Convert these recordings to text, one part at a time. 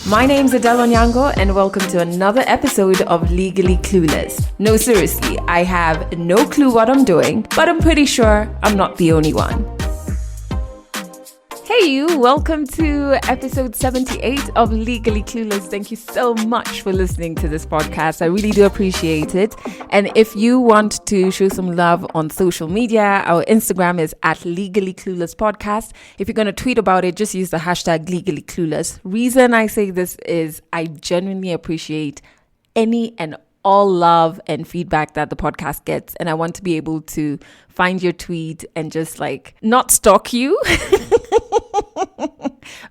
My name's Adele Onyango and welcome to another episode of Legally Clueless. No, seriously, I have no clue what I'm doing, but I'm pretty sure I'm not the only one. Hey you, welcome to episode 78 of Legally Clueless. Thank you so much for listening to this podcast. I really do appreciate it. And if you want to show some love on social media, our Instagram is at Legally Clueless Podcast. If you're going to tweet about it, just use the hashtag Legally Clueless. Reason I say this is I genuinely appreciate any and all love and feedback that the podcast gets. And I want to be able to find your tweet and just not stalk you.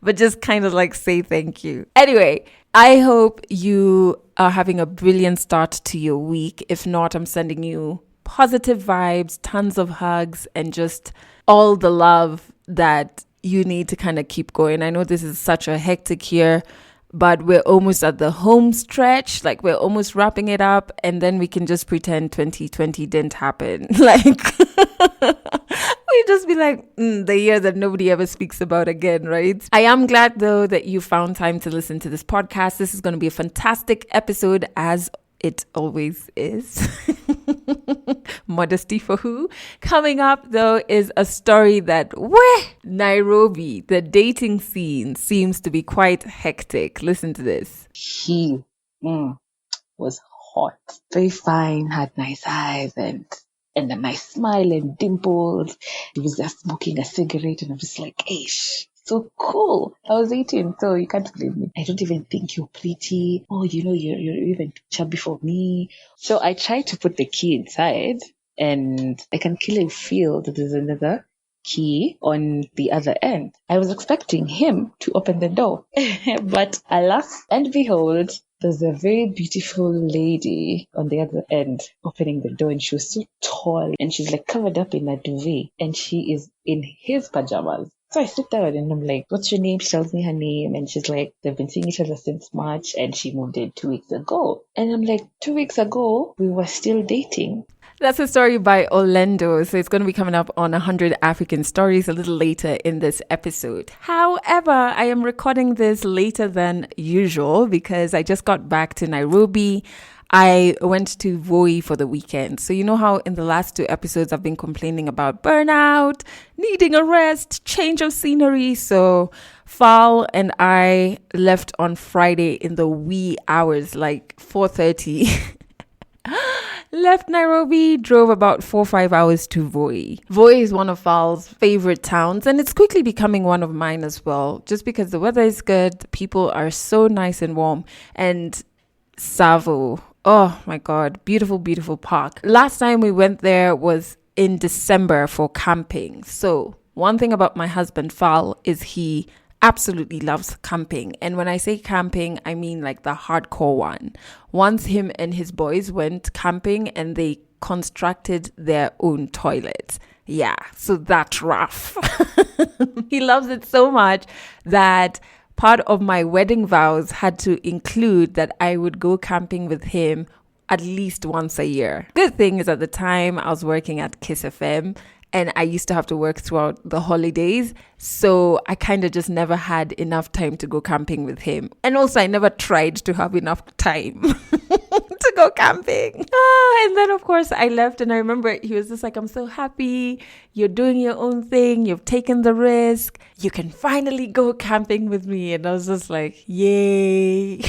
But just kind of say thank you. Anyway, I hope you are having a brilliant start to your week. If not, I'm sending you positive vibes, tons of hugs, and just all the love that you need to kind of keep going. I know this is such a hectic year, but we're almost at the home stretch. We're almost wrapping it up, and then we can just pretend 2020 didn't happen. We just be the year that nobody ever speaks about again, right? I am glad, though, that you found time to listen to this podcast. This is going to be a fantastic episode, as it always is. Modesty for who? Coming up, though, is a story that, Nairobi, the dating scene seems to be quite hectic. Listen to this. He was hot, very fine, had nice eyes and a nice smile and dimples. He was just smoking a cigarette and I'm just ish. So cool. I was 18, so you can't blame me. I don't even think you're pretty. Oh, you're even chubby for me. So I tried to put the key inside, and I can clearly feel that there's another key on the other end. I was expecting him to open the door, but alas and behold, there's a very beautiful lady on the other end opening the door, and she was so tall, and she's covered up in a duvet, and she is in his pajamas. So I sit down and I'm like, what's your name? She tells me her name, and she's like, they've been seeing each other since March, and she moved in 2 weeks ago. And I'm like, 2 weeks ago, we were still dating. That's a story by Orlando. So it's going to be coming up on 100 African Stories a little later in this episode. However, I am recording this later than usual because I just got back to Nairobi. I went to Voi for the weekend. So you know how in the last 2 episodes I've been complaining about burnout, needing a rest, change of scenery. So Fal and I left on Friday in the wee hours, 4:30. Left Nairobi, drove about 4 or 5 hours to Voi. Voi is one of Fal's favorite towns, and it's quickly becoming one of mine as well, just because the weather is good, the people are so nice and warm, and Savo, oh my God, beautiful, beautiful park. Last time we went there was in December for camping. So one thing about my husband Fal is he absolutely loves camping. And when I say camping, I mean the hardcore one. Once him and his boys went camping and they constructed their own toilets. Yeah, so that's rough. He loves it so much that part of my wedding vows had to include that I would go camping with him at least once a year. Good thing is at the time I was working at Kiss FM, and I used to have to work throughout the holidays. So I kind of just never had enough time to go camping with him. And also I never tried to have enough time to go camping. And then of course I left, and I remember he was just I'm so happy. You're doing your own thing. You've taken the risk. You can finally go camping with me. And I was just yay.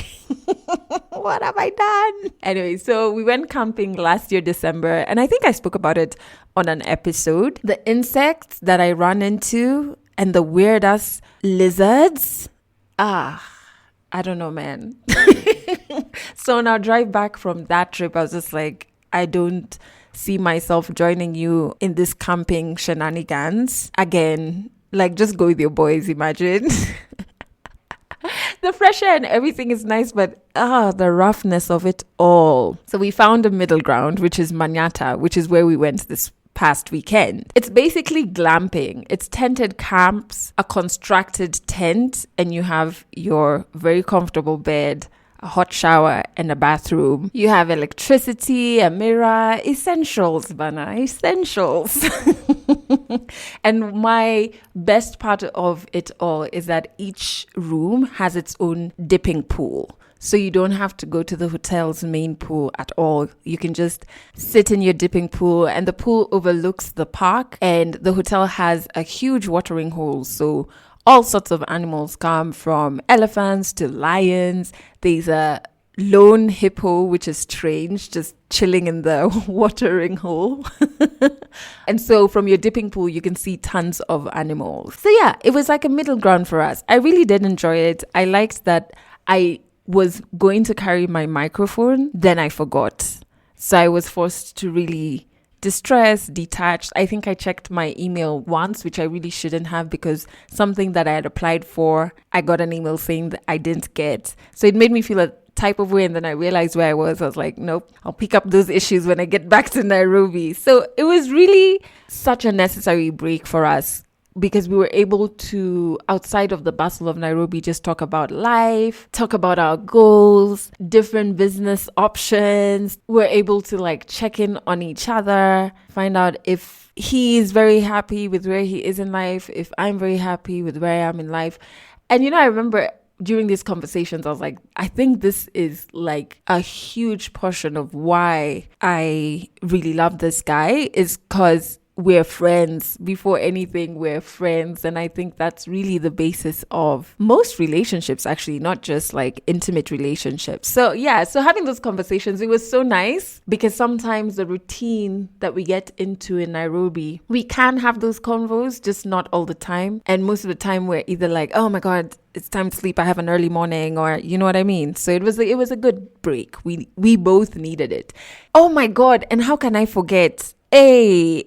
What have I done? Anyway, so we went camping last year, December, and I think I spoke about it on an episode. The insects that I ran into and the weird ass lizards. I don't know, man. So on our drive back from that trip, I was just I don't see myself joining you in this camping shenanigans again. Just go with your boys, imagine. The fresh air and everything is nice, but the roughness of it all. So we found a middle ground, which is Manyata, which is where we went this past weekend. It's basically glamping. It's tented camps, a constructed tent, and you have your very comfortable bed, a hot shower, and a bathroom. You have electricity, a mirror, essentials, Bana, essentials. And my best part of it all is that each room has its own dipping pool. So you don't have to go to the hotel's main pool at all. You can just sit in your dipping pool, and the pool overlooks the park, and the hotel has a huge watering hole. So all sorts of animals come, from elephants to lions. There's a lone hippo, which is strange, just chilling in the watering hole. And so from your dipping pool, you can see tons of animals. So yeah, it was like a middle ground for us. I really did enjoy it. I liked that I was going to carry my microphone, then I forgot. So I was forced to really detached. I think I checked my email once, which I really shouldn't have, because something that I had applied for, I got an email saying that I didn't get. So it made me feel a type of way, and then I realized where I was. I was like, nope, I'll pick up those issues when I get back to Nairobi. So it was really such a necessary break for us, because we were able to, outside of the bustle of Nairobi, just talk about life, talk about our goals, different business options. We're able to like check in on each other, find out if he is very happy with where he is in life, if I'm very happy with where I am in life. And, you know, I remember during these conversations, I was like, I think this is like a huge portion of why I really love this guy, is because we're friends. Before anything, we're friends. And I think that's really the basis of most relationships, actually, not just like intimate relationships. So yeah, so having those conversations, it was so nice, because sometimes the routine that we get into in Nairobi, we can have those convos, just not all the time. And most of the time we're either like, oh my God, it's time to sleep, I have an early morning, or you know what I mean? So it was a good break. We both needed it. Oh my God, and how can I forget? As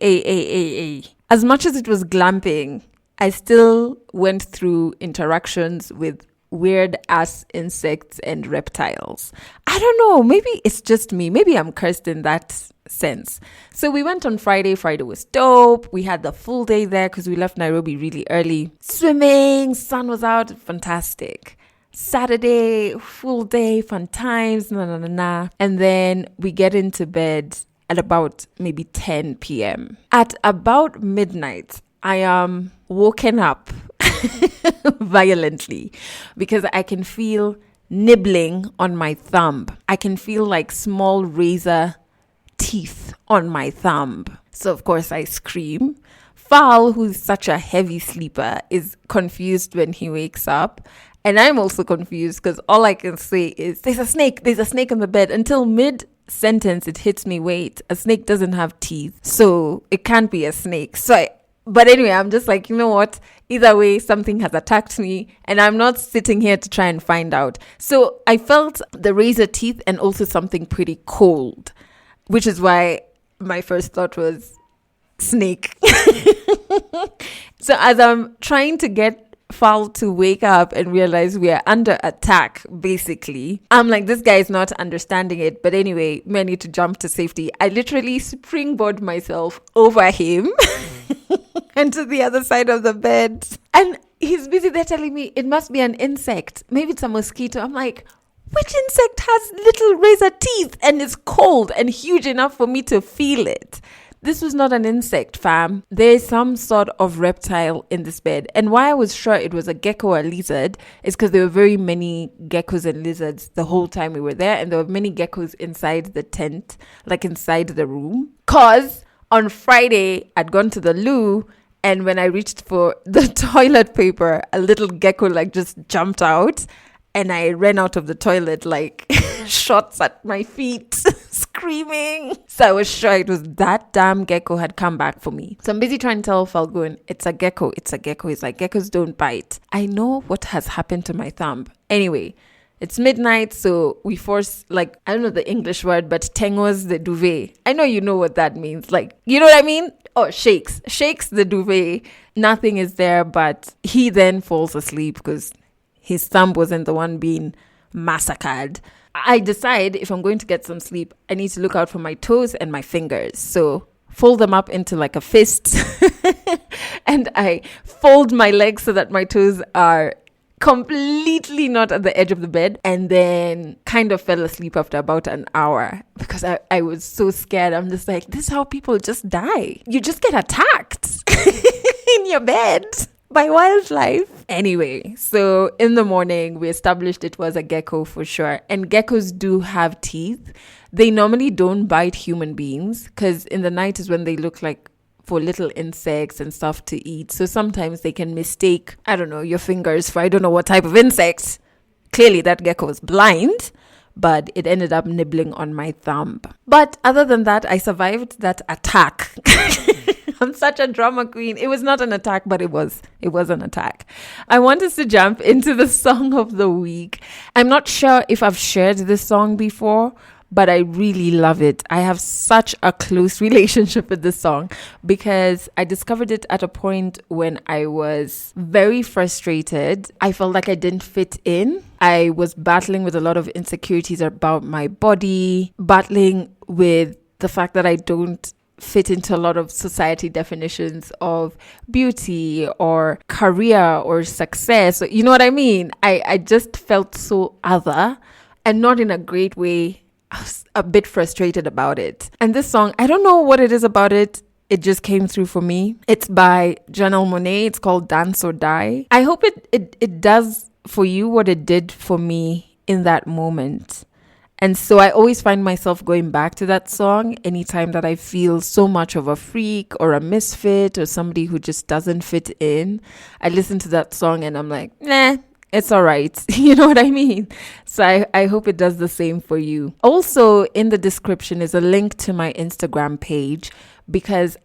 much as it was glamping, I still went through interactions with weird ass insects and reptiles. I don't know, maybe it's just me. Maybe I'm cursed in that sense. So we went on Friday. Friday was dope. We had the full day there because we left Nairobi really early. Swimming, sun was out, fantastic. Saturday, full day, fun times, And then we get into bed at about maybe 10 p.m. At about midnight, I am woken up violently, because I can feel nibbling on my thumb. I can feel like small razor teeth on my thumb. So of course I scream. Fal, who's such a heavy sleeper, is confused when he wakes up. And I'm also confused, because all I can say is, there's a snake in the bed, until mid-sentence it hits me, wait, a snake doesn't have teeth, so it can't be a snake. But anyway, I'm just like, you know what? Either way, something has attacked me, and I'm not sitting here to try and find out. So I felt the razor teeth and also something pretty cold, which is why my first thought was snake. So as I'm trying to get Fal to wake up and realize we are under attack, basically, I'm like, this guy is not understanding it. But anyway, I need to jump to safety. I literally springboard myself over him and to the other side of the bed. And he's busy there telling me it must be an insect. Maybe it's a mosquito. I'm like, which insect has little razor teeth and is cold and huge enough for me to feel it? This was not an insect, fam. There's some sort of reptile in this bed. And why I was sure it was a gecko or lizard is because there were very many geckos and lizards the whole time we were there. And there were many geckos inside the tent, like inside the room. Because on Friday, I'd gone to the loo, and when I reached for the toilet paper, a little gecko like just jumped out, and I ran out of the toilet like shots at my feet, screaming. So I was sure it was that damn gecko had come back for me. So I'm busy trying to tell Falgun, it's a gecko. He's like, geckos don't bite. I know what has happened to my thumb. Anyway, it's midnight, so we force, like, I don't know the English word, but tengos the duvet. I know you know what that means. Like, you know what I mean? Oh, shakes the duvet. Nothing is there, but he then falls asleep because his thumb wasn't the one being massacred. I decide if I'm going to get some sleep, I need to look out for my toes and my fingers. So fold them up into like a fist and I fold my legs so that my toes are completely not at the edge of the bed, and then kind of fell asleep after about an hour because I was so scared. I'm just like, this is how people just die. You just get attacked in your bed by wildlife. Anyway, so in the morning, we established it was a gecko for sure. And geckos do have teeth. They normally don't bite human beings because in the night is when they look like for little insects and stuff to eat. So sometimes they can mistake, I don't know, your fingers for I don't know what type of insect. Clearly that gecko was blind, but it ended up nibbling on my thumb. But other than that, I survived that attack. I'm such a drama queen. It was not an attack, but it was an attack. I want us to jump into the song of the week. I'm not sure if I've shared this song before, but I really love it. I have such a close relationship with this song because I discovered it at a point when I was very frustrated. I felt like I didn't fit in. I was battling with a lot of insecurities about my body, battling with the fact that I don't fit into a lot of society definitions of beauty or career or success. You know what I mean? I just felt so other and not in a great way. I was a bit frustrated about it. And this song, I don't know what it is about it. It just came through for me. It's by Janelle Monáe. It's called Dance or Die. I hope it does for you what it did for me in that moment. And so I always find myself going back to that song anytime that I feel so much of a freak or a misfit or somebody who just doesn't fit in. I listen to that song and I'm like, nah, it's all right. You know what I mean? So I hope it does the same for you. Also, in the description is a link to my Instagram page because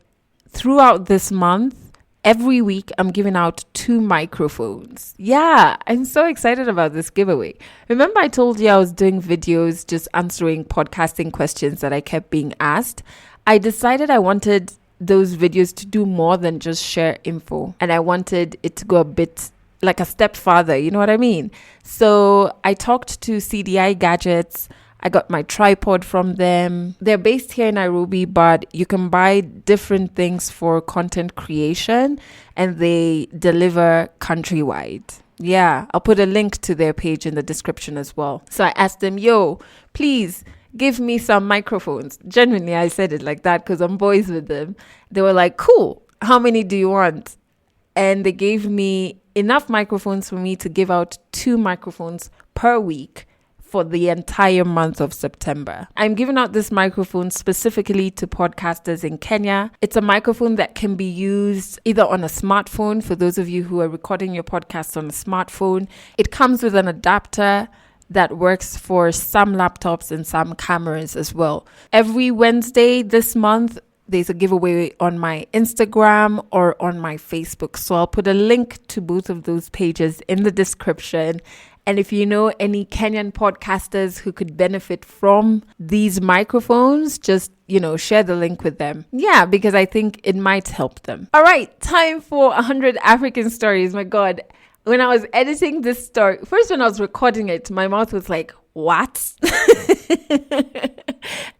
throughout this month, every week, I'm giving out 2 microphones. Yeah, I'm so excited about this giveaway. Remember I told you I was doing videos just answering podcasting questions that I kept being asked? I decided I wanted those videos to do more than just share info. And I wanted it to go a bit like a step farther. You know what I mean? So I talked to CDI Gadgets. I got my tripod from them. They're based here in Nairobi, but you can buy different things for content creation and they deliver countrywide. Yeah, I'll put a link to their page in the description as well. So I asked them, yo, please give me some microphones. Genuinely, I said it like that because I'm boys with them. They were like, cool, how many do you want? And they gave me enough microphones for me to give out 2 microphones per week for the entire month of September. I'm giving out this microphone specifically to podcasters in Kenya. It's a microphone that can be used either on a smartphone, for those of you who are recording your podcast on a smartphone. It comes with an adapter that works for some laptops and some cameras as well. Every Wednesday this month, there's a giveaway on my Instagram or on my Facebook. So I'll put a link to both of those pages in the description. And if you know any Kenyan podcasters who could benefit from these microphones, just, share the link with them. Yeah, because I think it might help them. All right, time for 100 African stories. My God, when I was editing this story, first when I was recording it, my mouth was like, what?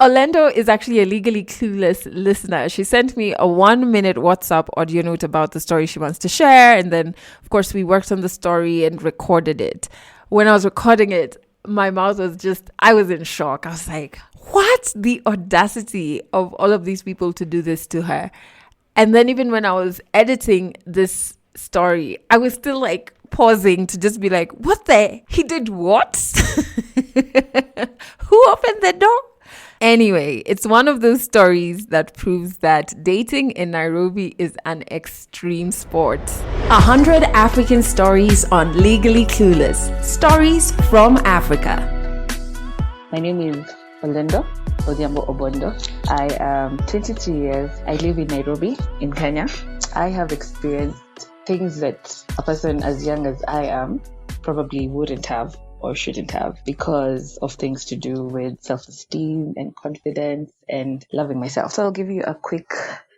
Orlando is actually a legally clueless listener. She sent me a 1-minute WhatsApp audio note about the story she wants to share. And then, of course, we worked on the story and recorded it. When I was recording it, my mouth was I was in shock. I was like, what? The audacity of all of these people to do this to her. And then even when I was editing this story, I was still like pausing to just be like, he did what? Who opened the door? Anyway, it's one of those stories that proves that dating in Nairobi is an extreme sport. 100 African stories on Legally Clueless. Stories from Africa. My name is Orlando Odhiambo Obondo. I am 22 years. I live in Nairobi, in Kenya. I have experienced things that a person as young as I am probably wouldn't have or shouldn't have because of things to do with self-esteem and confidence and loving myself. So I'll give you a quick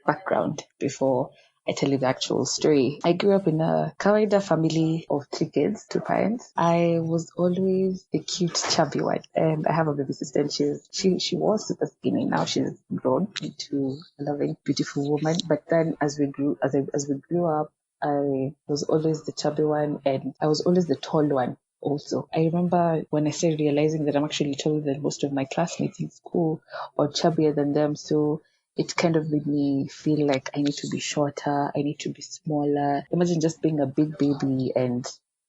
background before I tell you the actual story. I grew up in a kawaida family of 3 kids, 2 parents. I was always the cute, chubby one. And I have a baby sister and she was super skinny. Now she's grown into a loving, beautiful woman. But then as we grew up, I was always the chubby one, and I was always the tall one also. I remember when I started realizing that I'm actually taller than most of my classmates in school or chubbier than them. So it kind of made me feel like I need to be shorter, I need to be smaller. Imagine just being a big baby and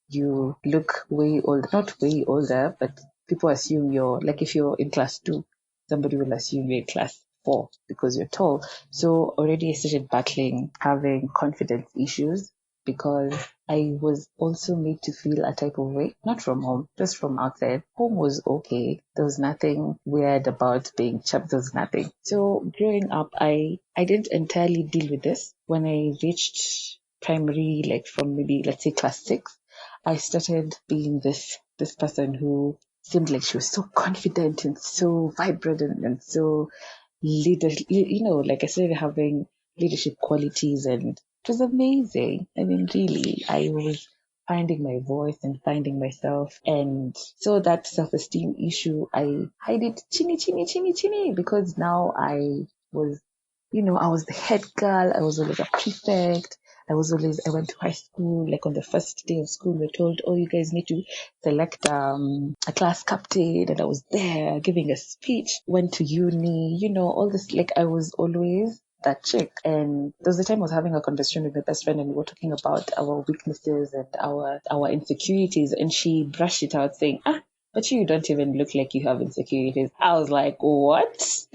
you look way older, not way older, but people assume you're like if you're in class 2, somebody will assume you're in class 4 because you're tall. So already I started battling having confidence issues because I was also made to feel a type of way, not from home, just from outside. Home was okay. There was nothing weird about being chubby. There was nothing. So growing up, I didn't entirely deal with this. When I reached primary, like from maybe let's say class 6, I started being this person who seemed like she was so confident and so vibrant and so leader, like I started having leadership qualities and it was amazing. I mean, really, I was finding my voice and finding myself. And so that self-esteem issue, I hide it chinny, chinny, chinny, chinny, because now was, I was the head girl. I was always a prefect. I went to high school, like on the first day of school, we were told, oh, you guys need to select a class captain. And I was there giving a speech, went to uni, all this. Like I was always that chick. And there was a time I was having a conversation with my best friend and we were talking about our weaknesses and our insecurities. And she brushed it out saying, but you don't even look like you have insecurities. I was like, what?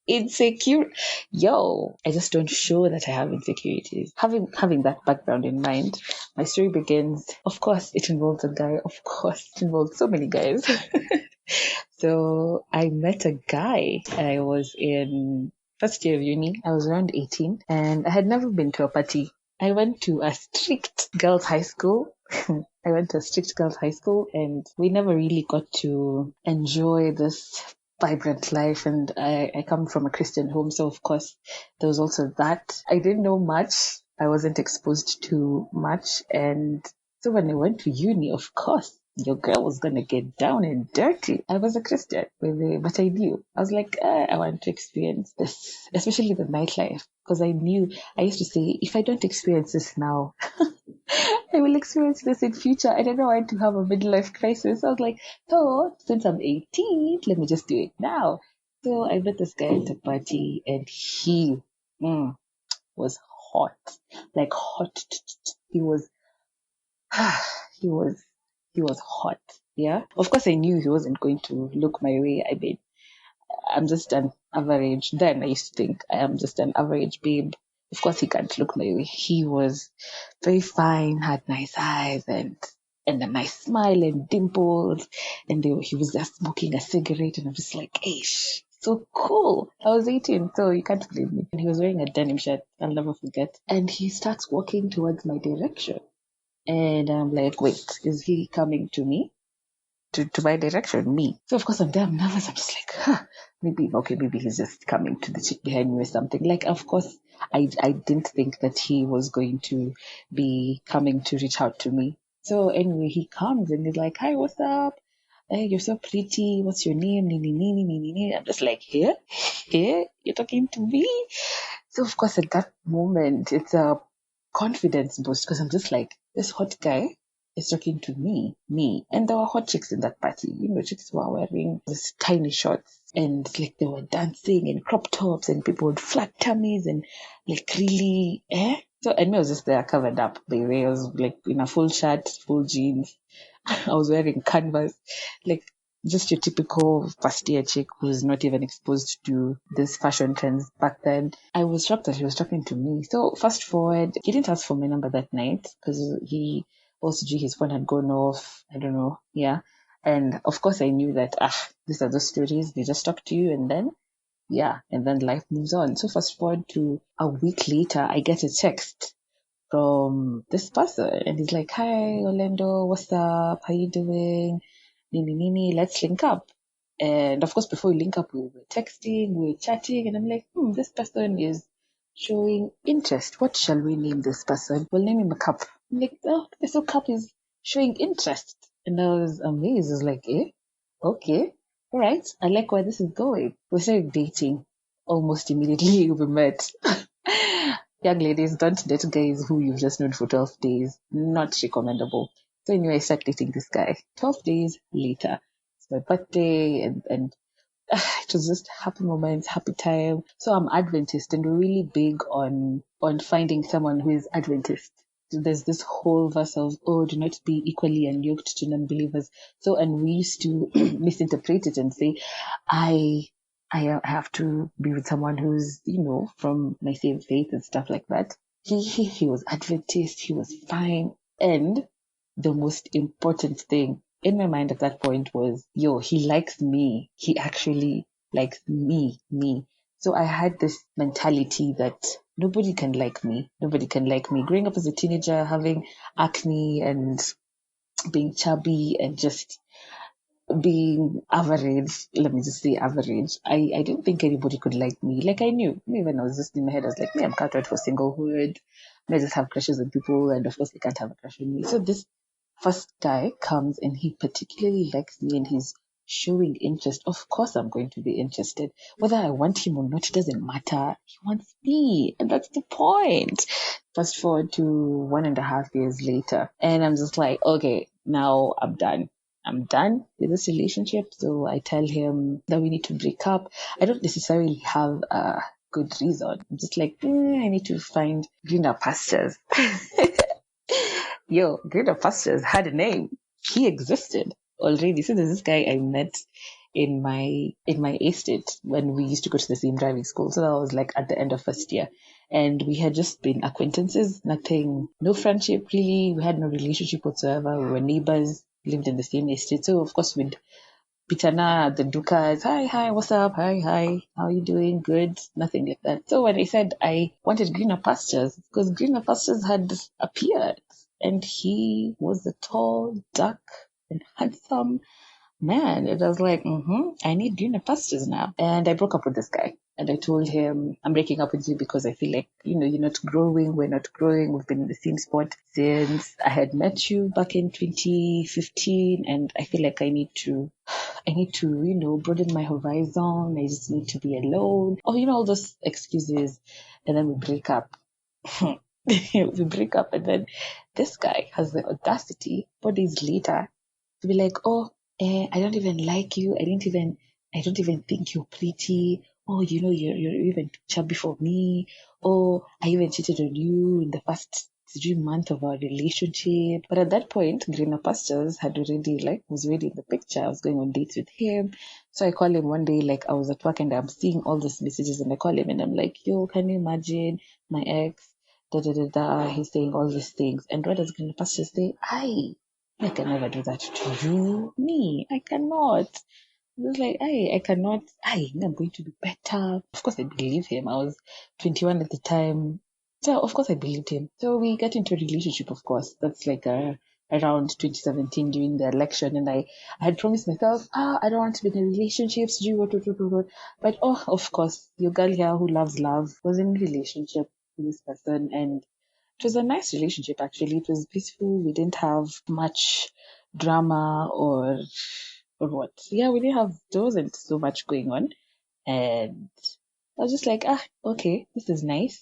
Insecure, I just don't show that I have insecurities. Having that background in mind, my story begins. Of course it involves a guy. Of course it involves so many guys. So I met a guy. I was in first year of uni. I was around 18 and I had never been to a party. I went to a strict girls' high school. And we never really got to enjoy this vibrant life. And I come from a Christian home, so of course there was also that. I didn't know much. I wasn't exposed to much. And so when I went to uni, of course, your girl was gonna get down and dirty. I was a Christian, but I knew. I was like, I want to experience this, especially the nightlife, because I used to say, if I don't experience this now, I will experience this in future. I don't know why to have a midlife crisis. I was like, so since I'm 18, let me just do it now. So I met this guy at a party and he was hot, like hot. He was, he was, he was hot. Yeah. Of course I knew he wasn't going to look my way. I mean, I'm just an average. Then I used to think I am just an average babe. Of course, he can't look my way. He was very fine, had nice eyes and a nice smile and dimples. And he was just smoking a cigarette, and I'm just like, ish, so cool. I was 18, so you can't blame me. And he was wearing a denim shirt. I'll never forget. And he starts walking towards my direction, and I'm like, wait, is he coming to me? To my direction, me. So of course I'm there, I'm nervous. I'm just like, maybe he's just coming to the chick behind me or something. Like, of course, I didn't think that he was going to be coming to reach out to me. So anyway, he comes and he's like, hi, what's up? Hey, you're so pretty. What's your name? I'm just like, here? You're talking to me? So of course at that moment, it's a confidence boost because I'm just like, this hot guy is talking to me. And there were hot chicks in that party. Chicks were wearing these tiny shorts and like they were dancing in crop tops and people with flat tummies and like really, So, and I was just there covered up by the way. I was like in a full shirt, full jeans. I was wearing canvas, like just your typical first year chick who's not even exposed to this fashion trends back then. I was shocked that he was talking to me. So fast forward, he didn't ask for my number that night because he also his phone had gone off. I don't know. Yeah. And of course I knew that, these are those stories. They just talk to you and then, yeah, and then life moves on. So fast forward to a week later, I get a text from this person and he's like, hi Orlando, what's up, how you doing, nini, let's link up. And of course before we link up we were texting, we were chatting, and I'm like, this person is showing interest. What shall we name this person? We'll name him a Cup. I'm like, so Cup is showing interest. And I was amazed. I was like, okay, all right, I like where this is going. We started dating almost immediately. We met. young ladies, don't date guys who you've just known for 12 days. Not recommendable. So anyway, I started dating this guy. 12 days later, it's my birthday, and it was just happy moments, happy time. So I'm Adventist, and we're really big on finding someone who is Adventist. There's this whole verse of, oh, do not be equally unyoked to non-believers. So, and we used to misinterpret it and say, I I have to be with someone who's, from my same faith and stuff like that. He was Adventist, he was fine. And the most important thing in my mind at that point was, yo, he likes me. He actually likes me. So I had this mentality that nobody can like me. Nobody can like me. Growing up as a teenager, having acne and being chubby and just being average, let me just say average. I didn't think anybody could like me. Like I knew, me when I was just in my head, I was like, me, I'm cut out for singlehood. I just have crushes on people, and of course they can't have a crush on me. So this first guy comes and he particularly likes me and he's showing interest. Of course I'm going to be interested. Whether I want him or not, it doesn't matter. He wants me, and that's the point. Fast forward to 1.5 years later, and I'm just like, okay, now I'm done with this relationship. So I tell him that we need to break up. I don't necessarily have a good reason. I'm just like, I need to find greener pastures. Yo, greener pastures had a name. He existed already. So there's this guy I met in my estate when we used to go to the same driving school. So that was like at the end of first year. And we had just been acquaintances, nothing, no friendship really. We had no relationship whatsoever. We were neighbors, lived in the same estate. So of course we'd pitana the dukas, hi, what's up? Hi, how are you doing? Good, nothing like that. So when I said I wanted greener pastures, because greener pastures had appeared, and he was a tall, dark, and handsome man. It was like, I need greener pastures now. And I broke up with this guy. And I told him, I'm breaking up with you because I feel like, you're not growing. We're not growing. We've been in the same spot since I had met you back in 2015. And I feel like I need to, broaden my horizon. I just need to be alone. Or, all those excuses. And then we break up. We break up. And then this guy has the audacity 4 days later to be like, oh, I don't even like you. I don't even think you're pretty. Oh, you're even too chubby for me. Oh, I even cheated on you in the first 3 months of our relationship. But at that point, Greener Pastures had already was already in the picture. I was going on dates with him. So I call him one day, I was at work and I'm seeing all these messages and I call him and I'm like, yo, can you imagine my ex? Da da da da. He's saying all these things. And what does Greener Pastures say? I can never do that to you. Me, I cannot. It was like, I cannot. I'm going to do better. Of course, I believe him. I was 21 at the time. So, of course, I believed him. So, we got into a relationship, of course. That's around 2017 during the election. And I had promised myself, I don't want to be in a relationship. What. But, of course, your girl here who loves love was in a relationship with this person. And it was a nice relationship, actually. It was peaceful. We didn't have much drama or what. Yeah, there wasn't so much going on. And I was just like, okay, this is nice,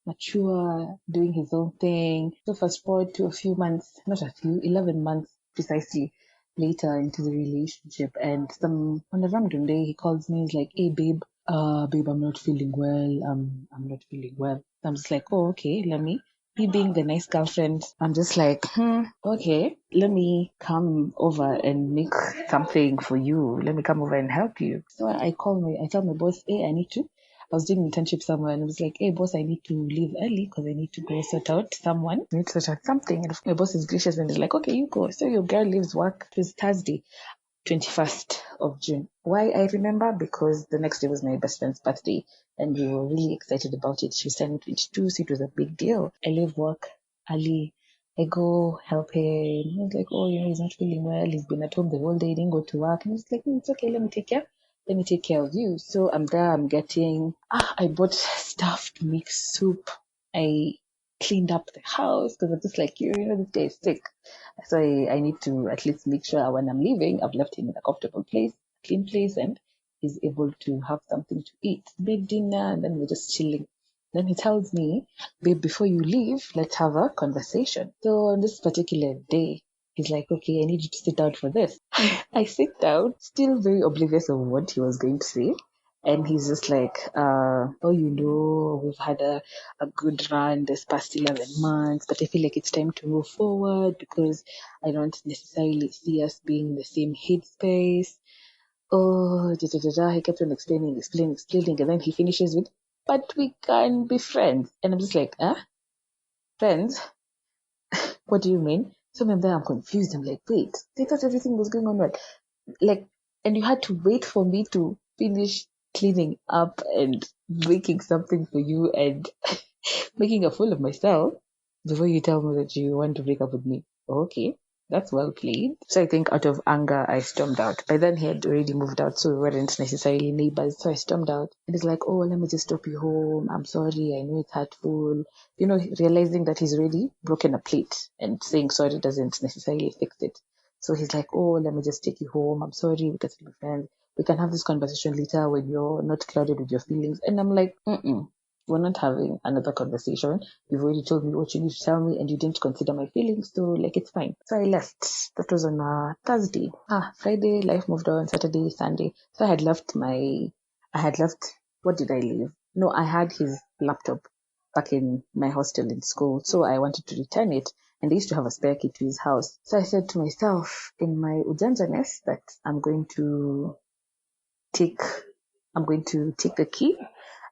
mature, doing his own thing. So fast forward to a few months, not a few, 11 months precisely later into the relationship. And on a random day, he calls me, he's like, hey, babe, I'm not feeling well. I'm not feeling well. I'm just like, oh, okay, me being the nice girlfriend, I'm just like, okay, let me come over and make something for you. Let me come over and help you. So I tell my boss, hey, I was doing internship somewhere and I was like, hey, boss, I need to leave early because I need to go sort out someone. I need to sort out something. And my boss is gracious and is like, okay, you go. So your girl leaves work. It was Thursday. 21st of June. Why I remember? Because the next day was my best friend's birthday and we were really excited about it. She was turning 22, so it was a big deal. I leave work early. I go help him. He was like, oh, he's not feeling well. He's been at home the whole day. He didn't go to work. And I was like, it's okay. Let me take care of you. So I'm there. I bought stuffed mixed soup. I cleaned up the house because I'm just like, this guy is sick. So I need to at least make sure when I'm leaving, I've left him in a comfortable place, clean place, and he's able to have something to eat. Big dinner, and then we're just chilling Then he tells me, babe, before you leave, let's have a conversation. So on this particular day, he's like, okay, I need you to sit down for this. I sit down, still very oblivious of what he was going to say. And he's just like, we've had a good run this past 11 months, but I feel like it's time to move forward because I don't necessarily see us being in the same headspace. Oh, da, da, da, da. He kept on explaining, and then he finishes with, but we can be friends. And I'm just like, friends? What do you mean? So then I'm confused. I'm like, wait, I thought everything was going on right. Like, and you had to wait for me to finish cleaning up and making something for you and making a fool of myself before you tell me that you want to break up with me. Okay, that's well played. So I think out of anger, I stormed out. By then, he had already moved out, so we weren't necessarily neighbors. So I stormed out. And he's like, oh, let me just stop you home. I'm sorry. I know it's hurtful. You know, realizing that he's already broken a plate and saying sorry doesn't necessarily fix it. So he's like, oh, let me just take you home. I'm sorry. We can still be friends. We can have this conversation later when you're not clouded with your feelings. And I'm like, we're not having another conversation. You've already told me what you need to tell me and you didn't consider my feelings, so like it's fine. So I left. That was on a Thursday. Friday, life moved on, Saturday, Sunday. So what did I leave? No, I had his laptop back in my hostel in school, so I wanted to return it. And they used to have a spare key to his house. So I said to myself in my ujanjaness that I'm going to take the key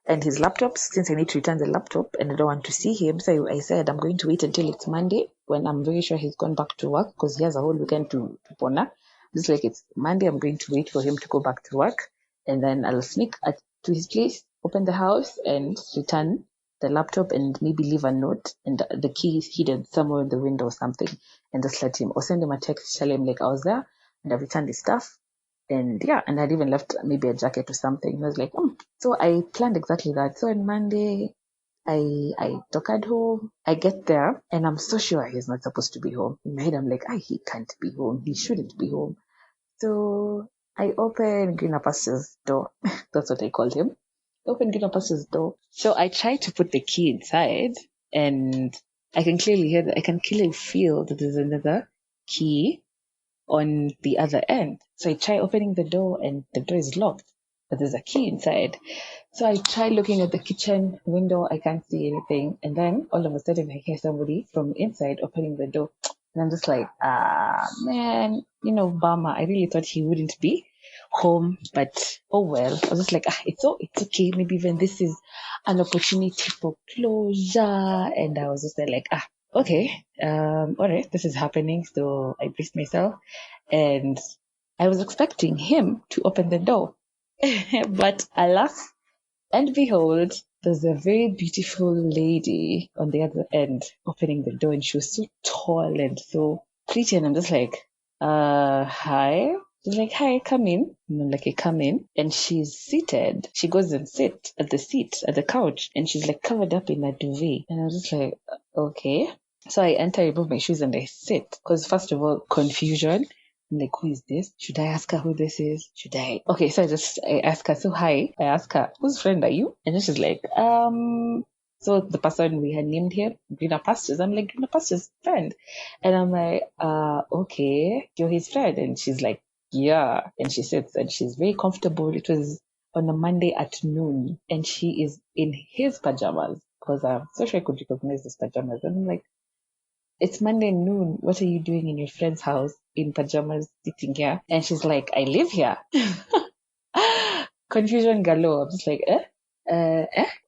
and his laptop, since I need to return the laptop and I don't want to see him. So I said I'm going to wait until it's Monday when I'm very sure he's gone back to work because he has a whole weekend to pona. Just like it's Monday, I'm going to wait for him to go back to work and then I'll sneak to his place, open the house and return the laptop and maybe leave a note and the key hidden somewhere in the window or something and just let him or send him a text, tell him like I was there and I've returned his stuff. And yeah, and I'd even left maybe a jacket or something. I was like, So I planned exactly that. So on Monday, I took home. I get there and I'm so sure he's not supposed to be home. In my head, I'm like, he can't be home. He shouldn't be home. So I opened Greener Pasture's door. That's what I called him. Open Greener Pasture's door. So I tried to put the key inside and I can clearly feel that there's another key on the other end. So I try opening the door and the door is locked, but there's a key inside. So I try looking at the kitchen window. I can't see anything. And then all of a sudden I hear somebody from inside opening the door. And I'm just like, man, bummer. I really thought he wouldn't be home, but oh well. I was just like, it's okay. Maybe even this is an opportunity for closure. And I was just like, okay, all right, this is happening. So I braced myself and I was expecting him to open the door. But alas and behold, there's a very beautiful lady on the other end opening the door and she was so tall and so pretty. And I'm just like, hi. She's like, hi, come in. And I'm like, I come in. And she's seated. She goes and sits at the couch. And she's like covered up in a duvet. And I was just like, okay. So I enter, I remove my shoes and I sit. Because first of all, confusion. I'm like, who is this? Should I ask her who this is? Okay, so I ask her, so hi. I ask her, whose friend are you? And then she's like, so the person we had named here, Greener Pastures. I'm like, Greener Pastures' friend. And I'm like, okay, you're his friend. And she's like, yeah. And she sits and she's very comfortable. It was on a Monday at noon and she is in his pajamas because I'm so sure I could recognize these pajamas. And I'm like, it's Monday noon. What are you doing in your friend's house in pajamas sitting here? And she's like, I live here. Confusion galore. I'm just like,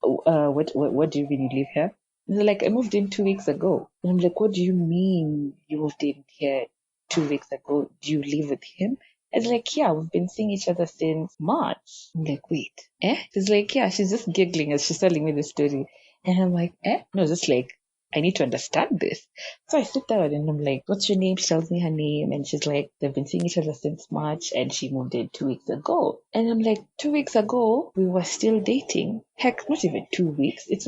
what do you mean you live here? And they're like, I moved in 2 weeks ago. And I'm like, what do you mean you moved in here 2 weeks ago? Do you live with him? It's like, yeah, we've been seeing each other since March. I'm like, wait, She's like, yeah, she's just giggling as she's telling me the story. And I'm like, No, just like, I need to understand this. So I sit down and I'm like, what's your name? She tells me her name. And she's like, they've been seeing each other since March and she moved in 2 weeks ago. And I'm like, 2 weeks ago, we were still dating. Heck, not even 2 weeks. It's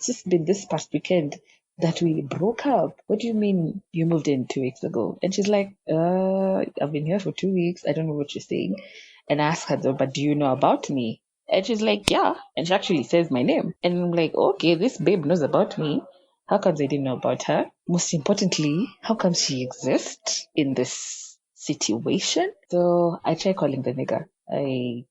just been this past weekend that we broke up. What do you mean you moved in 2 weeks ago? And she's like, I've been here for 2 weeks. I don't know what you're saying. And I asked her though, but do you know about me? And she's like, yeah. And she actually says my name. And I'm like, okay, this babe knows about me. How comes I didn't know about her? Most importantly, how come she exists in this situation? So I try calling the nigga. I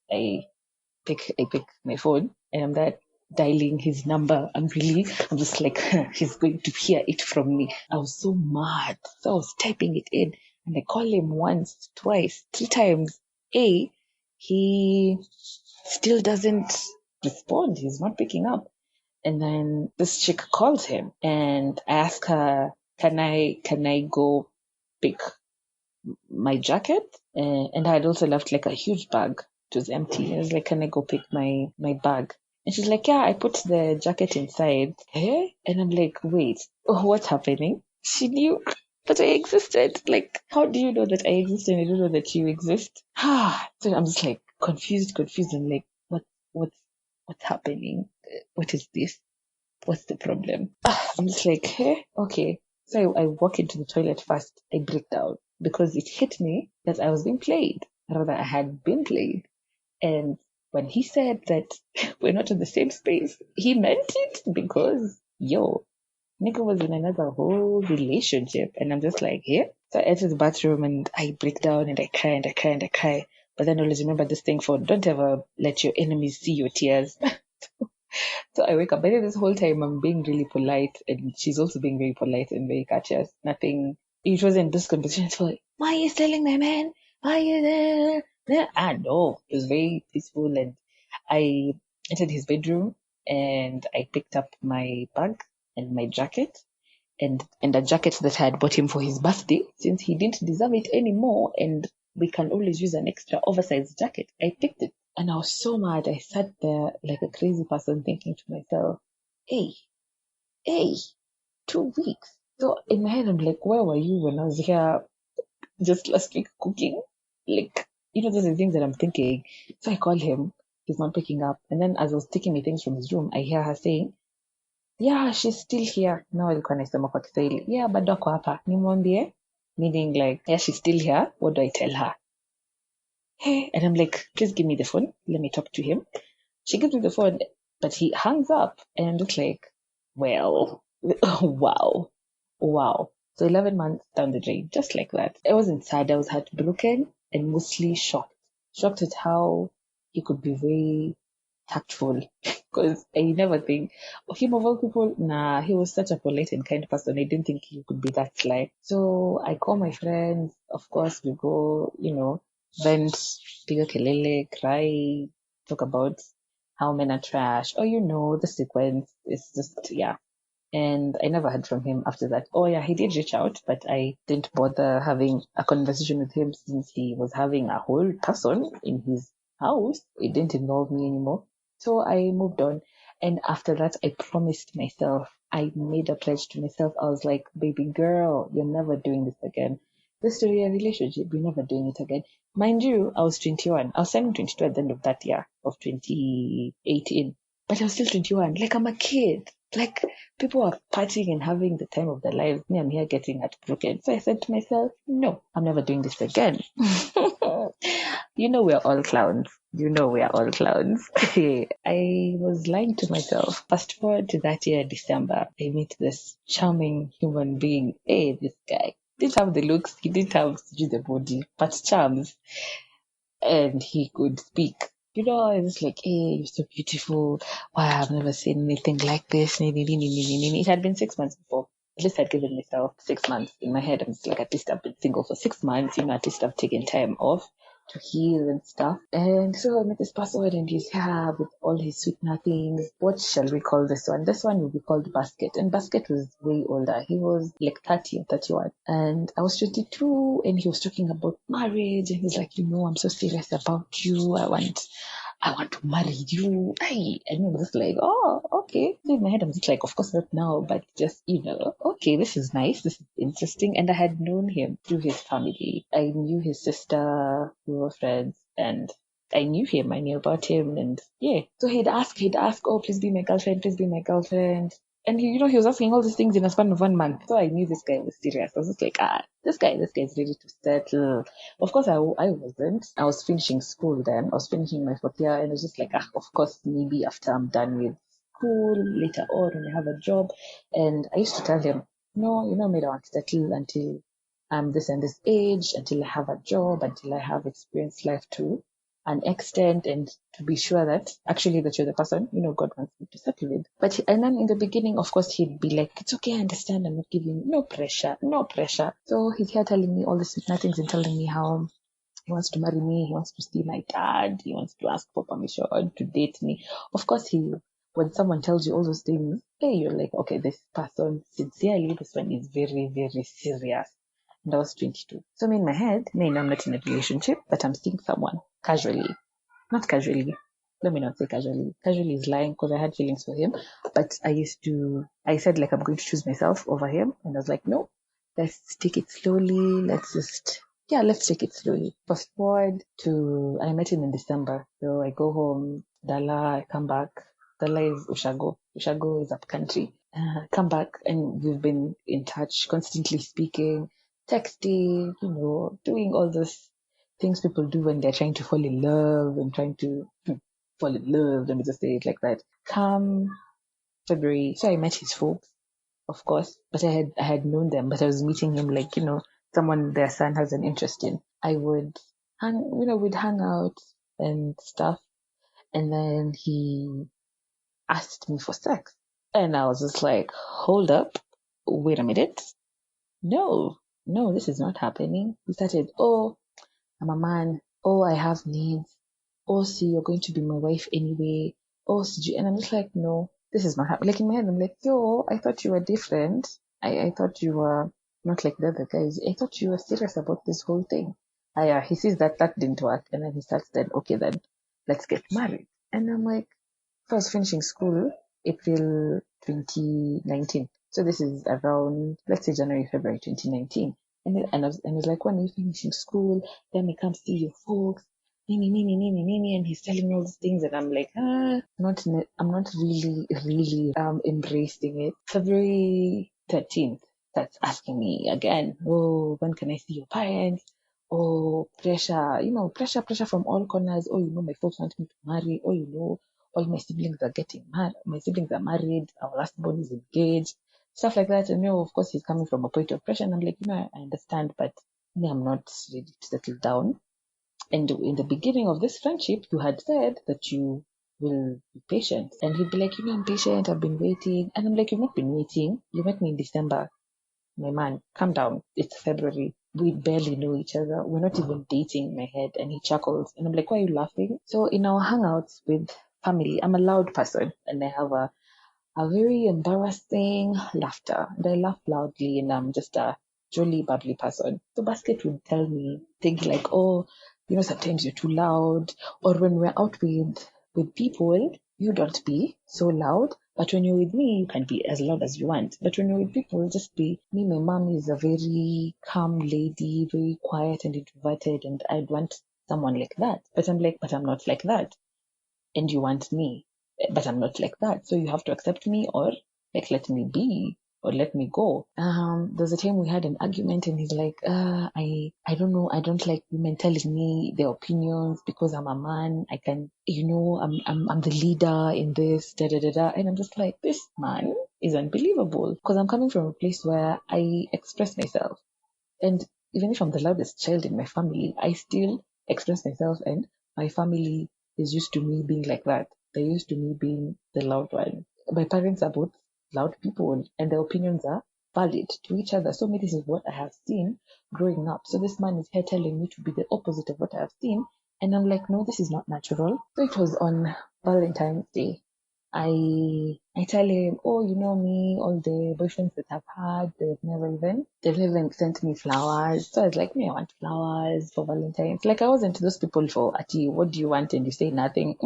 pick my phone and I'm there dialing his number. I'm just like, he's going to hear it from me. I was so mad. So I was typing it in and I call him once, twice, three times. He still doesn't respond. He's not picking up. And then this chick calls him and I ask her, can I go pick my jacket? And I had also left like a huge bag. It was empty. I was like, can I go pick my bag? And she's like, yeah, I put the jacket inside. Eh? And I'm like, wait, what's happening? She knew that I existed. Like, how do you know that I exist and I don't know that you exist? So I'm just like confused. I'm like, what's, what's happening? What is this? What's the problem? I'm just like, hey, okay. So I walk into the toilet first. I break down because it hit me that I was being played. Rather, I had been played. And when he said that we're not in the same space, he meant it because, yo, nigga was in another whole relationship. And I'm just like, yeah. So I enter the bathroom and I break down and I cry and I cry and I cry. But then always remember this thing for don't ever let your enemies see your tears. So I wake up. By the way, this whole time I'm being really polite, and she's also being very polite and very courteous. Nothing. It wasn't this conversation. It's like, why are you stealing my man? Why are you there? No. It was very peaceful, and I entered his bedroom and I picked up my bag and my jacket and a jacket that I had bought him for his birthday since he didn't deserve it anymore, and we can always use an extra oversized jacket. I picked it. And I was so mad. I sat there like a crazy person thinking to myself, hey, hey, 2 weeks. So in my head, I'm like, where were you when I was here just last week cooking? Like, those are the things that I'm thinking. So I call him. He's not picking up. And then as I was taking my things from his room, I hear her saying, yeah, she's still here. No, alikuwa anasema kwa Kiswahili. Yeah, bado ako hapa. Nimwambie. Meaning like, yeah, she's still here. What do I tell her? Hey, and I'm like, please give me the phone. Let me talk to him. She gives me the phone, but he hangs up and I'm just like, well, wow, wow. So 11 months down the drain, just like that. I wasn't sad. I was heartbroken and mostly shocked. Shocked at how he could be very tactful. Because I never think, him of all people, nah, he was such a polite and kind person. I didn't think he could be that sly. So I call my friends. Of course, we go, vent, piga kelele, cry, talk about how men are trash, or the sequence is just, yeah. And I never heard from him after that. Oh yeah, he did reach out, but I didn't bother having a conversation with him since he was having a whole person in his house. It didn't involve me anymore. So I moved on. And after that, I promised myself, I made a pledge to myself. I was like, baby girl, you're never doing this again. This is a relationship, you're never doing it again. Mind you, I was 21. I was turning 22 at the end of that year of 2018. But I was still 21. Like, I'm a kid. Like, people are partying and having the time of their lives. Me, I'm here getting heartbroken. So I said to myself, no, I'm never doing this again. We're all clowns. We are all clowns. I was lying to myself. Fast forward to that year, December, I meet this charming human being. Hey, this guy didn't have the looks, he didn't have the body, but charms, and he could speak. I was like, hey, you're so beautiful. Wow, I've never seen anything like this. It had been 6 months before. At least I'd given myself 6 months. In my head, I'm just like, at least I've been single for 6 months. At least I've taken time off to heal and stuff. And so I met this person and he's here with all his sweet nothings. What shall we call this one? This one will be called Basket. And Basket was way older. He was like 30 or 31. And I was 22 and he was talking about marriage. And he's like, I'm so serious about you. I want to marry you. And I'm just like, oh, okay. So in my head, I'm just like, of course not now, but just, okay, this is nice. This is interesting. And I had known him through his family. I knew his sister. We were friends. And I knew him. I knew about him. And yeah. So he'd ask, oh, please be my girlfriend. Please be my girlfriend. And he was asking all these things in a span of 1 month. So I knew this guy was serious. I was just like, this guy is ready to settle. Of course, I wasn't. I was finishing school then. I was finishing my 4th year, and I was just like, of course, maybe after I'm done with school, later on when I have a job. And I used to tell him, no, I don't want to settle until I'm this and this age, until I have a job, until I have experienced life to an extent, and to be sure that actually that you're the person God wants me to settle with. And then in the beginning, of course, he'd be like, it's okay, I understand, I'm not giving you no pressure, no pressure. So he's here telling me all these sweet nothings and telling me how he wants to marry me, he wants to see my dad, he wants to ask for permission to date me. Of course, when someone tells you all those things, hey, you're like, okay, this person, sincerely, this one is very, very serious. And I was 22. So in my head, I'm not in a relationship, but I'm seeing someone casually. Not casually. Let me not say casually. Casually is lying because I had feelings for him. But I said like I'm going to choose myself over him. And I was like, no, let's take it slowly. Let's take it slowly. Fast forward I met him in December. So I go home, Dala, I come back. Dala is Ushago. Ushago is up country. Come back and we've been in touch, constantly speaking, texting, doing all those things people do when they're trying to fall in love and trying to fall in love. Let me just say it like that. Come February, so I met his folks, of course, but I had known them, but I was meeting him like someone their son has an interest in. I would we'd hang out and stuff, and then he asked me for sex, and I was just like, hold up, wait a minute, no, no, this is not happening. He started, oh, I'm a man. Oh, I have needs. Oh, see, you're going to be my wife anyway. Oh, see, and I'm just like, no, this is not happening. Like in my head, I'm like, yo, I thought you were different. I thought you were not like the other guys. I thought you were serious about this whole thing. He sees that didn't work, and then he starts then, okay, then let's get married. And I'm like, I was finishing school April 2019. So this is around, let's say January, February 2019. And I was like, when are you finishing school? Let me come see your folks. Nini. And he's telling me all these things. And I'm like, I'm not really, really embracing it. February 13th, that's asking me again, oh, when can I see your parents? Oh, pressure, pressure from all corners. Oh, my folks want me to marry. Oh, all my siblings are getting married. My siblings are married. Our last born is engaged. Stuff like that. And of course, he's coming from a point of pressure. And I'm like, I understand, but I'm not ready to settle down. And in the beginning of this friendship, you had said that you will be patient. And he'd be like, I'm patient. I've been waiting. And I'm like, you've not been waiting. You met me in December. My man, calm down. It's February. We barely know each other. We're not even dating in my head. And he chuckles. And I'm like, why are you laughing? So in our hangouts with family, I'm a loud person and I have a very embarrassing laughter. And I laugh loudly and I'm just a jolly, bubbly person. So Basket would tell me things like, oh, sometimes you're too loud. Or when we're out with people, you don't be so loud. But when you're with me, you can be as loud as you want. But when you're with people, just be me. My mom is a very calm lady, very quiet and introverted, and I'd want someone like that. But I'm like, but I'm not like that. And you want me, but I'm not like that. So you have to accept me or like let me be or let me go. There's a time we had an argument and he's like, I don't know, I don't like women telling me their opinions because I'm a man. I can, I'm the leader in this, da da da da. And I'm just like, this man is unbelievable because I'm coming from a place where I express myself. And even if I'm the loudest child in my family, I still express myself, and my family is used to me being like that. They're used to me being the loud one. My parents are both loud people, and their opinions are valid to each other. So maybe this is what I have seen growing up. So this man is here telling me to be the opposite of what I have seen. And I'm like, no, this is not natural. So it was on Valentine's Day. I tell him, oh, you know me, all the boyfriends that I've had, they've never even sent me flowers. So I was like, me, I want flowers for Valentine's. Like I wasn't those people for Ati, what do you want? And you say nothing.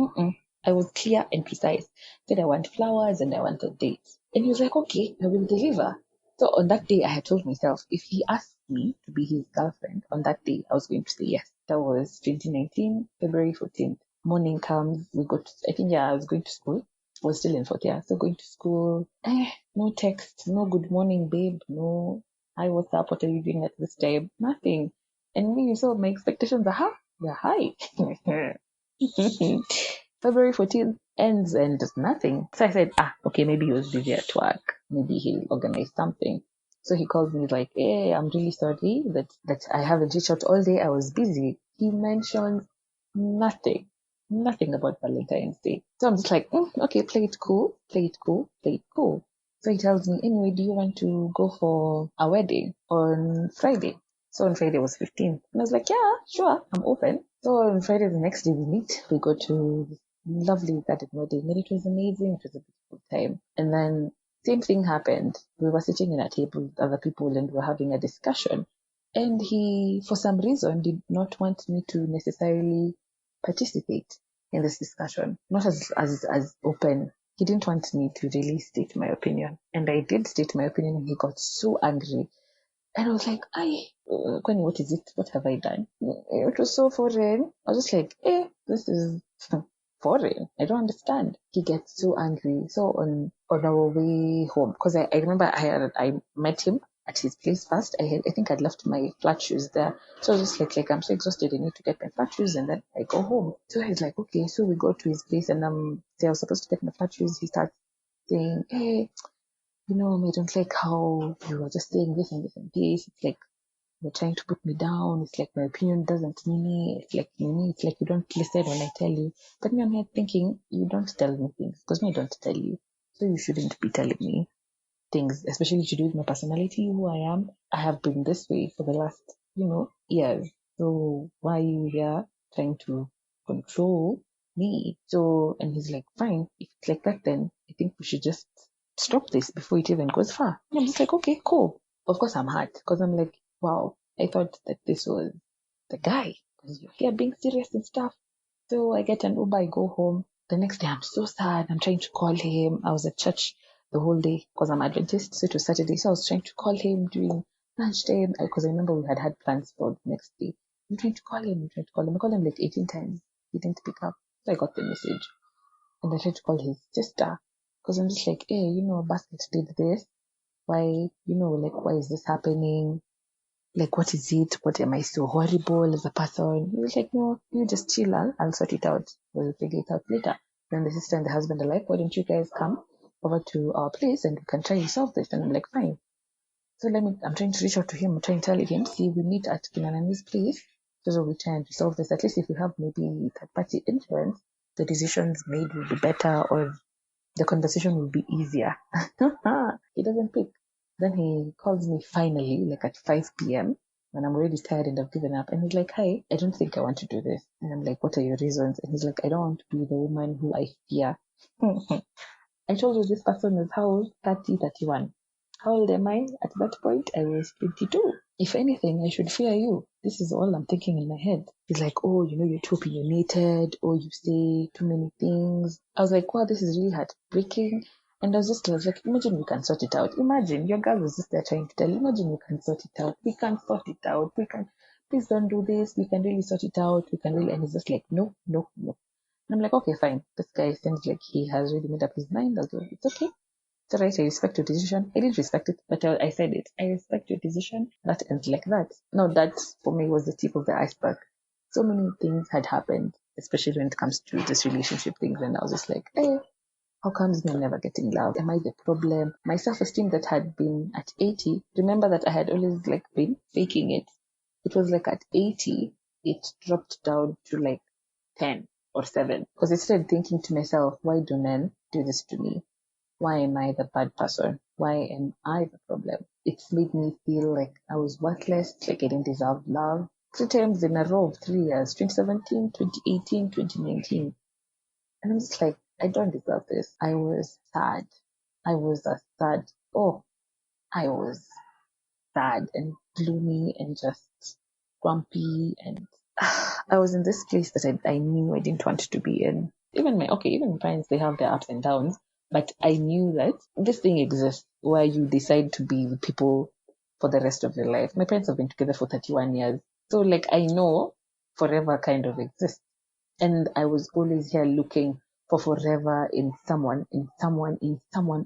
I was clear and precise. Said I want flowers and I want a date. And he was like, okay, I will deliver. So on that day, I had told myself, if he asked me to be his girlfriend, on that day, I was going to say yes. That was 2019, February 14th. Morning comes, I think, I was going to school. was still in fourth year. So going to school, no text, no good morning, babe, no, hi, what's up? What are you doing at this time? Nothing. And me, so my expectations are, they're high. February 14th ends and just nothing. So I said, okay, maybe he was busy at work. Maybe he'll organize something. So he called me like, hey, I'm really sorry that I haven't reached out all day. I was busy. He mentioned nothing, nothing about Valentine's Day. So I'm just like, okay, play it cool, play it cool, play it cool. So he tells me, anyway, do you want to go for a wedding on Friday? So on Friday was 15th. And I was like, yeah, sure, I'm open. So on Friday, the next day we meet, we go to this lovely garden wedding, and it was amazing. It was a beautiful time. And then same thing happened. We were sitting in a table with other people and we were having a discussion. And he, for some reason, did not want me to necessarily participate in this discussion, not as open. He didn't want me to really state my opinion. And I did state my opinion and he got so angry. And I was like, Gwenny, what is it? What have I done? It was so foreign. I was just like, this is foreign. I don't understand. He gets so angry. So on our way home, because I remember I met him at his place first. I think I'd left my flat shoes there. So I was just like I'm so exhausted. I need to get my flat shoes and then I go home. So he's like, okay. So we go to his place and I was supposed to get my flat shoes. He starts saying, hey, I don't like how you are just saying this and this and this. It's like you're trying to put me down. It's like my opinion doesn't mean it. It's like it's like you don't listen when I tell you. But me, I'm here thinking you don't tell me things because me, I don't tell you. So you shouldn't be telling me things, especially to do with my personality, who I am. I have been this way for the last, years. So why are you here trying to control me? So, and he's like, fine, if it's like that, then I think we should just stop this before it even goes far. And I'm just like, okay, cool. Of course, I'm hurt because I'm like, wow, I thought that this was the guy because you're here being serious and stuff. So I get an Uber, I go home. The next day, I'm so sad. I'm trying to call him. I was at church the whole day because I'm Adventist, so it was Saturday. So I was trying to call him during lunchtime because I remember we had plans for the next day. I'm trying to call him. I'm trying to call him. I called him like 18 times. He didn't pick up. So I got the message. And I tried to call his sister because I'm just like, hey, Basket did this. Why, like, why is this happening? Like, what is it? What am I so horrible as a person? He was like, no, you just chill. I'll sort it out. We'll figure it out later. Then the sister and the husband are like, why don't you guys come over to our place and we can try to solve this? And I'm like, fine. So I'm trying to reach out to him. I'm trying to tell him, see, we meet at Kinanani's place. So we try and resolve this. At least if we have maybe third party influence, the decisions made will be better or the conversation will be easier. He doesn't pick. Then he calls me finally, like at 5 p.m. when I'm already tired and I've given up. And he's like, hi, I don't think I want to do this. And I'm like, what are your reasons? And he's like, I don't want to be the woman who I fear. I told you this person is how old? 30, 31. How old am I? At that point, I was 22. If anything, I should fear you. This is all I'm thinking in my head. He's like, oh, you're too opinionated, or you say too many things. I was like, wow, this is really heartbreaking. And I was like, imagine we can sort it out. Imagine your girl was just there trying to tell you, imagine we can sort it out. We can sort it out. We can, please don't do this. We can really sort it out. We can really, and he's just like, no, no, no. And I'm like, okay, fine. This guy seems like he has really made up his mind. I'll go, it's okay. It's alright, I respect your decision. I didn't respect it, but I said it. I respect your decision. That ends like that. No, that for me was the tip of the iceberg. So many things had happened, especially when it comes to this relationship things, and I was just like, how comes me never getting love? Am I the problem? My self-esteem that had been at 80, remember that I had always been faking it. It was like at 80, it dropped down to like 10 or 7. Because I started thinking to myself, why do men do this to me? Why am I the bad person? Why am I the problem? It's made me feel like I was worthless, like I didn't deserve love. 3 times in a row of 3 years, 2017, 2018, 2019. And I'm just like, I don't deserve this. I was sad. I was a sad, I was sad and gloomy and just grumpy and I was in this place that I knew I didn't want to be in. Even my parents, they have their ups and downs, but I knew that this thing exists where you decide to be with people for the rest of your life. My parents have been together for 31 years. So I know forever kind of exists. And I was always here looking for forever in someone,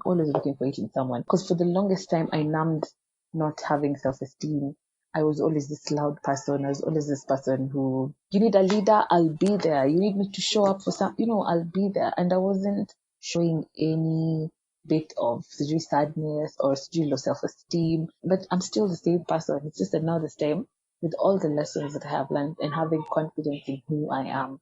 always looking for it in someone. Because for the longest time, I numbed not having self-esteem. I was always this loud person. I was always this person who, you need a leader, I'll be there. You need me to show up for I'll be there. And I wasn't showing any bit of sadness or low self-esteem. But I'm still the same person. It's just that now this time, with all the lessons that I have learned and having confidence in who I am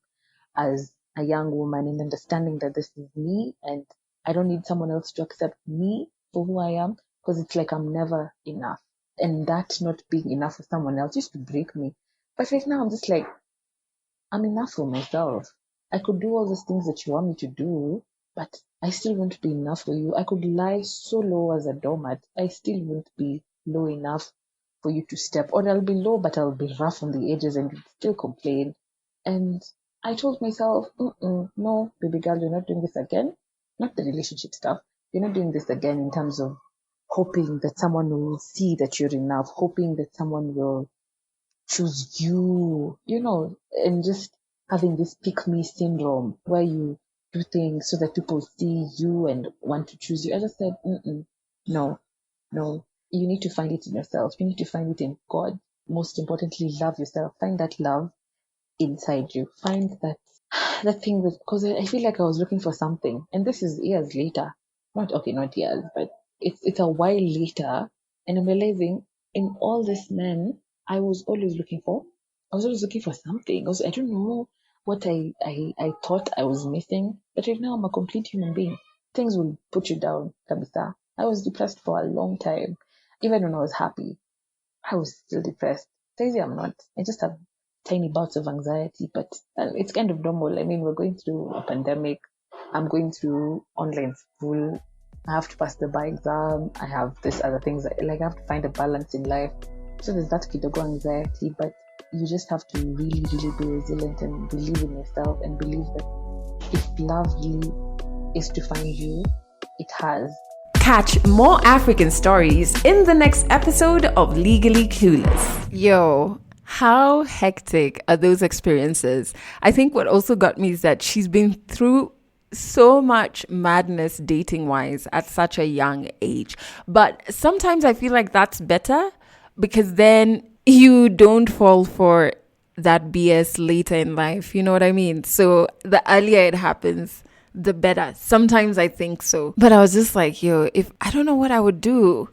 as a young woman and understanding that this is me and I don't need someone else to accept me for who I am because it's like I'm never enough. And that not being enough for someone else used to break me. But right now I'm just like, I'm enough for myself. I could do all those things that you want me to do, but I still won't be enough for you. I could lie so low as a doormat. I still won't be low enough for you to step. Or I'll be low, but I'll be rough on the edges and you'd still complain. And I told myself, no, baby girl, you're not doing this again. Not the relationship stuff. You're not doing this again in terms of hoping that someone will see that you're enough, hoping that someone will choose you, and just having this pick me syndrome where you do things so that people see you and want to choose you. I just said, no, no. You need to find it in yourself. You need to find it in God. Most importantly, love yourself. Find that love inside you. Find that thing because I feel like I was looking for something, and this is years later. Not years, but it's a while later, and I'm realizing in all these men, I was always looking for. I was always looking for something. I don't know what I thought I was missing, but right now I'm a complete human being. Things will put you down, Kabisa. I was depressed for a long time, even when I was happy. I was still depressed. Crazy, I'm not. I just have tiny bouts of anxiety, but it's kind of normal. I mean, we're going through a pandemic. I'm going through online school. I have to pass the bar exam. I have this other things. Like I have to find a balance in life. So there's that kidogo anxiety, but you just have to really, really be resilient and believe in yourself and believe that if love really is to find you, it has. Catch more African stories in the next episode of Legally Clueless. Yo, how hectic are those experiences? I think what also got me is that she's been through so much madness dating wise at such a young age. But sometimes I feel like that's better because then you don't fall for that BS later in life. You know what I mean? So the earlier it happens, the better. Sometimes I think so. But I was just like, yo, if I don't know what I would do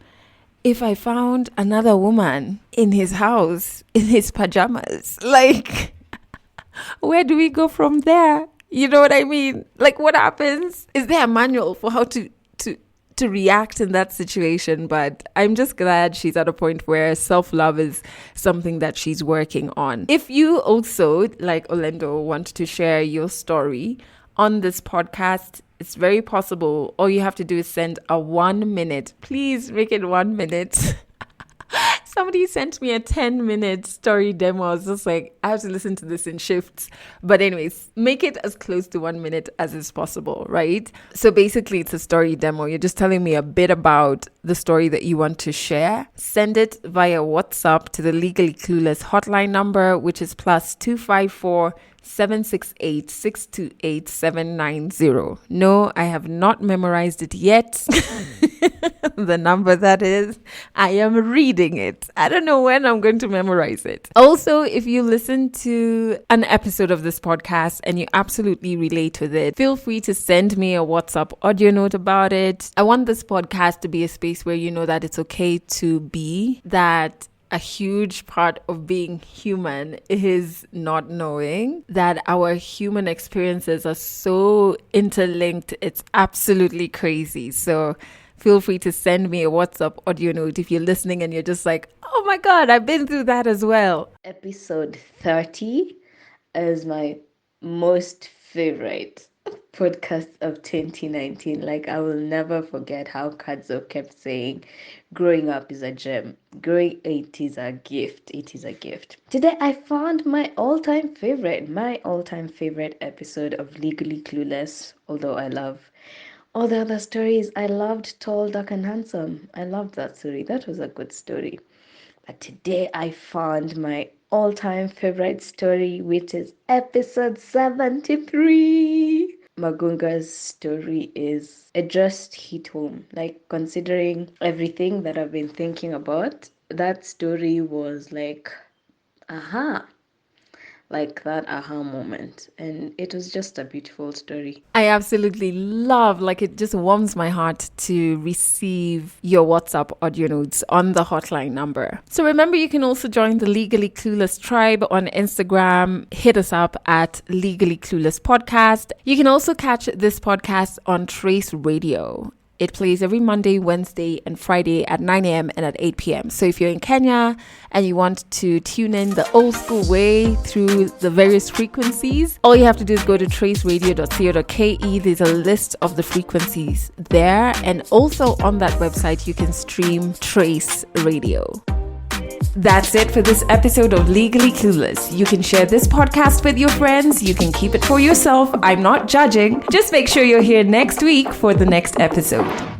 if I found another woman in his house in his pajamas. Like, where do we go from there? You know what I mean? Like, what happens? Is there a manual for how to react in that situation? But I'm just glad she's at a point where self-love is something that she's working on. If you also, like Orlando, want to share your story on this podcast, it's very possible. All you have to do is send a 1 minute. Please make it 1 minute. Somebody sent me a 10-minute story demo. I was just like, I have to listen to this in shifts. But anyways, make it as close to 1 minute as is possible, right? So basically, it's a story demo. You're just telling me a bit about the story that you want to share. Send it via WhatsApp to the Legally Clueless hotline number, which is +254 768 628 790. No, I have not memorized it yet. The number that is. I am reading it. I don't know when I'm going to memorize it. Also, if you listen to an episode of this podcast and you absolutely relate with it, feel free to send me a WhatsApp audio note about it. I want this podcast to be a space where you know that it's okay to be, that a huge part of being human is not knowing, that our human experiences are so interlinked. It's absolutely crazy. So feel free to send me a WhatsApp audio note if you're listening and you're just like, oh my God, I've been through that as well. Episode 30 is my most favorite podcast of 2019. Like, I will never forget how Kadzo kept saying, growing up is a gem. It is a gift. It is a gift. Today, I found my all-time favorite episode of Legally Clueless, although I love all the other stories. I loved Tall, Dark, and Handsome. I loved that story. That was a good story. But today I found my all-time favorite story, which is episode 73. Magunga's story it just hit home. Like, considering everything that I've been thinking about, that story was like, aha, like that aha moment. And it was just a beautiful story. I absolutely love, like, it just warms my heart to receive your WhatsApp audio notes on the hotline number. So remember, you can also join the Legally Clueless tribe on Instagram. Hit us up at Legally Clueless Podcast. You can also catch this podcast on Trace Radio. It plays every Monday, Wednesday, and Friday at 9 a.m. and at 8 p.m. So if you're in Kenya and you want to tune in the old school way through the various frequencies, all you have to do is go to traceradio.co.ke. There's a list of the frequencies there. And also on that website, you can stream Trace Radio. That's it for this episode of Legally Clueless. You can share this podcast with your friends. You can keep it for yourself. I'm not judging. Just make sure you're here next week for the next episode.